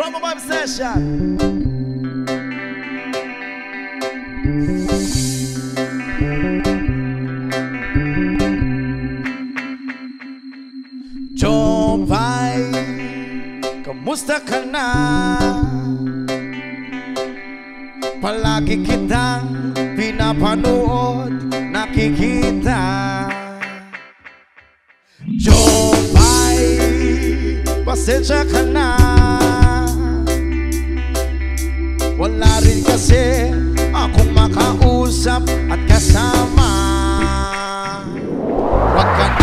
Promo Vibe Session. Jopay, kamusta ka na? Palagi kitang pinapanood, nakikita. Jopay, pasensya ka na. Wala rin kasi akong makausap at kasama. Wag ka